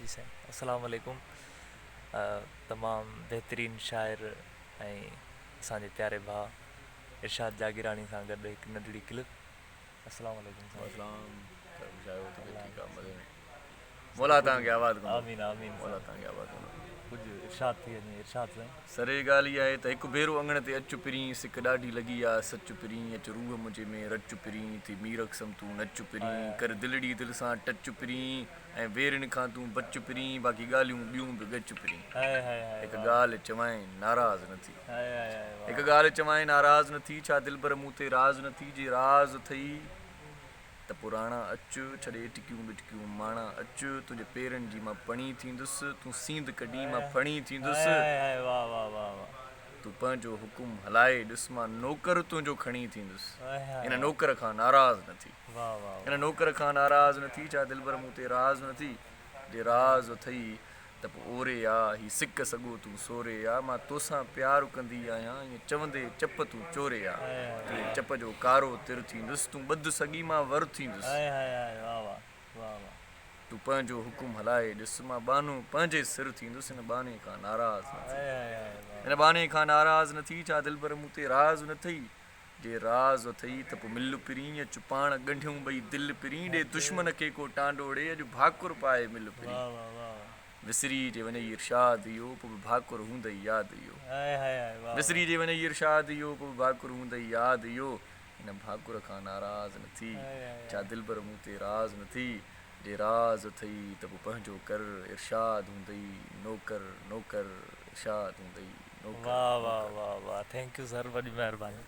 जी साईं, अस्सलाम वालेकुम। तमामु बहितरीनु शाइर ऐं असांजे प्यारे भाउ इरशाद जागीरानी सां गॾु हिकु नंढड़ी क्लिप। अस्सलाम वालेकुम साईं। मौला तव्हांखे आवाज़ कंदो। आमीन आमीन मौला साईं। तव्हांखे आवाज़ कंदो। कुझु इरशाद थी वञे, इरशाद साईं। सरे ॻाल्हि इहा आहे त हिकु भेरो अङण ते अचु पिरीं, सिक ॾाढी लॻी आहे सचु पिरीं, अचु रूह मुंहिंजे में रचु पिरीं, थी मीर अक्सम तूं नचु पिरीं, कर दिलड़ी दिलि सां टचु पिरीं, ऐं वेरनि खां तूं बचु पिरीं, बाक़ी ॻाल्हियूं ॿियूं बि गचु पिरीं। हिकु ॻाल्हि चवां नाराज़ न थी, हिकु ॻाल्हि चवां नाराज़ न थी, छा दिलि भर मूं ते राज़ न थी, जे राज़ अथई त पुराणा अचु, छॾे टिकियूं बिटिकियूं माणा अचु, तुंहिंजे पेरनि जी मां पणी थींदुसि, तूं सींद कढी मां फणी थींदुसि, तूं पंहिंजो हुकुम हलाए ॾिस मां नौकर तुंहिंजो खणी थींदुसि। इन नौकर खां नाराज़ न थी, इन नौकर खां नाराज़ न थी, छा दिलि भर मूं ते राज़ न थी, जे राज़ अथई त पोइ ओरे आ, ही सिक सॻो तूं सोरे आ, मां तोसां प्यारु कंदी आहियां, ईअं चवंदे चप तूं चोरे आ, तुंहिंजे चप जो कारो तिर थींदुसि, तूं ॿध सॻी मां वर थींदुसि, तूं पंहिंजो हुकुम हलाए ॾिस मां बानो पंहिंजे सिर थींदुसि, इन बाने खां नाराज़ न थी, इन बाने खां नाराज़ न थी, छा दिलि भर मूं ते राज़ न थई, जे राज़ अथई त पोइ मिल पिरीं, अचु पाण ॻंढियूं ॿई दिलि पिरीं, ॾे दुश्मन खे को टांडोड़े, अॼु भाकुर पाए मिल पिरीं, विसरी जे वञे इरशाद इहो, पोइ बि भाकुर हूंदई यादि इहो, विसरी जे वञे इरशाद इहो, पोइ बि भाकुर हूंदई यादि इहो, हिन भाकुर खां नाराज़ न थी, छा दिलि भर मूं ते राज़ न थी, जे राज़ अथई त पोइ पंहिंजो कर, इरशाद हूंदई नौकर नौकर, इरशाद हूंदई नौकर। वाह वाह वाह वाह, थैंक यू सर, वॾी महिरबानी।